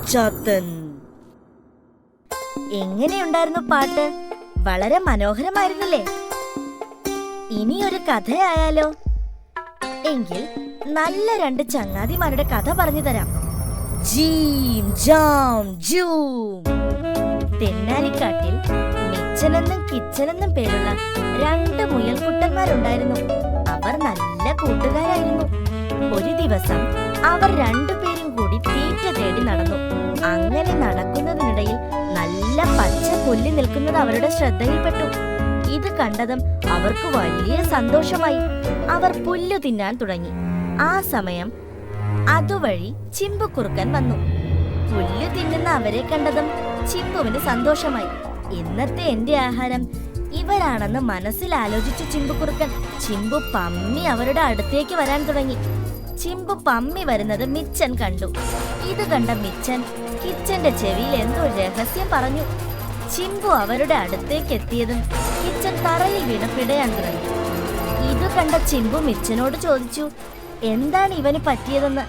കുട്ടിച്ചാത്തൻ. എങ്ങനെയുണ്ടായിരുന്നു പാട്ട്? വളരെ മനോഹരമായിരുന്നില്ലേ? ഇനിയൊരു കഥയായാലോ? എങ്കിൽ നല്ല രണ്ട് ചങ്ങാതിമാരുടെ കഥ പറഞ്ഞു തരാം. ജീം ജാം ജൂം. തെന്നാലിക്കാട്ടിൽ മിച്ചനെന്നും കിച്ചനെന്നും പേരുള്ള രണ്ട് മുയൽക്കുട്ടന്മാരുണ്ടായിരുന്നു. അവർ നല്ല കൂട്ടുകാരായിരുന്നു. ഒരു ദിവസം അവർ രണ്ടുപേരും കൂടി തീറ്റ തേടി നടന്നു. അങ്ങനെ നടക്കുന്നതിനിടയിൽ നല്ല പച്ച പുല്ല് നിൽക്കുന്നത് അവരുടെ ശ്രദ്ധയിൽപ്പെട്ടു. ഇത് കണ്ടതും അവർക്ക് വലിയ സന്തോഷമായി. അവർ പുല്ല് തിന്നാൻ തുടങ്ങി. ആ സമയം അതുവഴി ചിമ്പുക്കുറുക്കൻ വന്നു. പുല്ല് തിന്നുന്ന അവരെ കണ്ടതും ചിമ്പുവിന് സന്തോഷമായി. ഇന്നത്തെ എന്റെ ആഹാരം ഇവരാണെന്ന് മനസ്സിൽ ആലോചിച്ചു ചിമ്പുക്കുറുക്കൻ. ചിമ്പു പമ്മി അവരുടെ അടുത്തേക്ക് വരാൻ തുടങ്ങി. ചിമ്പു പമ്മി വരുന്നത് മിച്ചൻ കണ്ടു. ഇത് കണ്ട മിച്ചൻ കിച്ചന്റെ ചെവിയിൽ എന്തോ രഹസ്യം പറഞ്ഞു. ചിമ്പു അവരുടെ അടുത്തേക്ക് എത്തിയതും കിച്ചൻ തറയിൽ വീണ് പിടയാൻ തുടങ്ങി. ഇത് കണ്ട ചിമ്പു മിച്ചനോട് ചോദിച്ചു, എന്താണ് ഇവന് പറ്റിയതെന്ന്.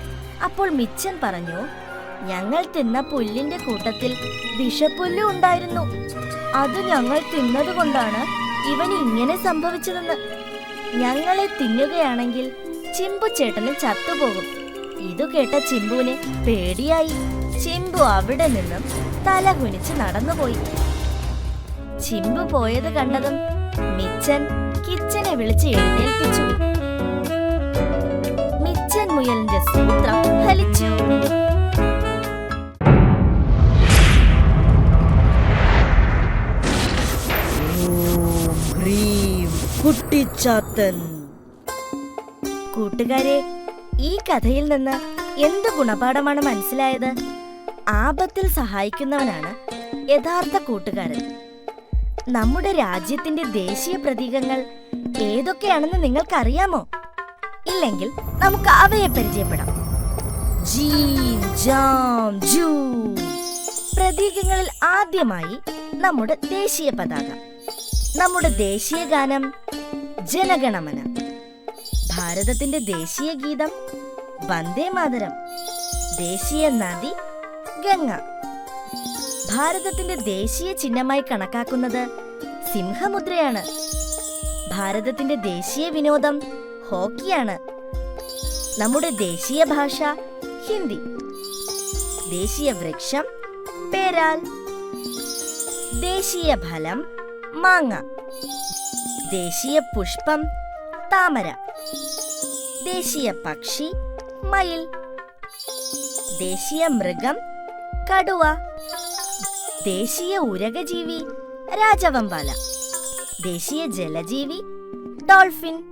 അപ്പോൾ മിച്ചൻ പറഞ്ഞു, ഞങ്ങൾ തിന്ന പുല്ലിന്റെ കൂട്ടത്തിൽ വിഷപ്പുല്ല് ഉണ്ടായിരുന്നു. അത് ഞങ്ങൾ തിന്നതുകൊണ്ടാണ് ഇവന് ഇങ്ങനെ സംഭവിച്ചതെന്ന്. ഞങ്ങളെ തിന്നുകയാണെങ്കിൽ ചിമ്പു ചേട്ടന് ചത്തുപോകും. ഇതു കേട്ട ചിമ്പുവിന് പേടിയായി. ചിമ്പു അവിടെ നിന്നും തല കുനിച്ച് നടന്നുപോയി. ചിമ്പു പോയത് കണ്ടതും മിച്ചൻ കിച്ചനെ വിളിച്ച് എഴുന്നേൽപ്പിച്ചു. മിച്ചൻ മുയലിന്റെ സൂത്രം ഫലിച്ചു. കുട്ടിച്ചാത്തൻ. കൂട്ടുകാരെ, ഈ കഥയിൽ നിന്ന് എന്ത് ഗുണപാഠമാണ് മനസ്സിലായത്? ആപത്തിൽ സഹായിക്കുന്നവനാണ് യഥാർത്ഥ കൂട്ടുകാരൻ. നമ്മുടെ രാജ്യത്തിന്റെ ദേശീയ പ്രതീകങ്ങൾ ഏതൊക്കെയാണെന്ന് നിങ്ങൾക്കറിയാമോ? ഇല്ലെങ്കിൽ നമുക്ക് അവയെ പരിചയപ്പെടാം. ജീം ജാം ജൂം. പ്രതീകങ്ങളിൽ ആദ്യമായി നമ്മുടെ ദേശീയ പതാക. നമ്മുടെ ദേശീയ ഗാനം ജനഗണമന. ഭാരതത്തിന്റെ ദേശീയ ഗീതം വന്ദേ മാതരം. ദേശീയ നദി ഗംഗ. ഭാരതത്തിന്റെ ദേശീയ ചിഹ്നമായി കണക്കാക്കുന്നത് സിംഹമുദ്രയാണ്. ഭാരതത്തിന്റെ ദേശീയ വിനോദം ഹോക്കിയാണ്. നമ്മുടെ ദേശീയ ഭാഷ ഹിന്ദി. ദേശീയ വൃക്ഷം പേരാൽ. ദേശീയ ഫലം മാങ്ങ. ദേശീയ പുഷ്പം താമര. ദേശീയ പക്ഷി മയിൽ. ദേശീയ മൃഗം കടുവ. ദേശീയ ഉരഗജീവി രാജവെമ്പാല. ദേശീയ ജലജീവി ഡോൾഫിൻ.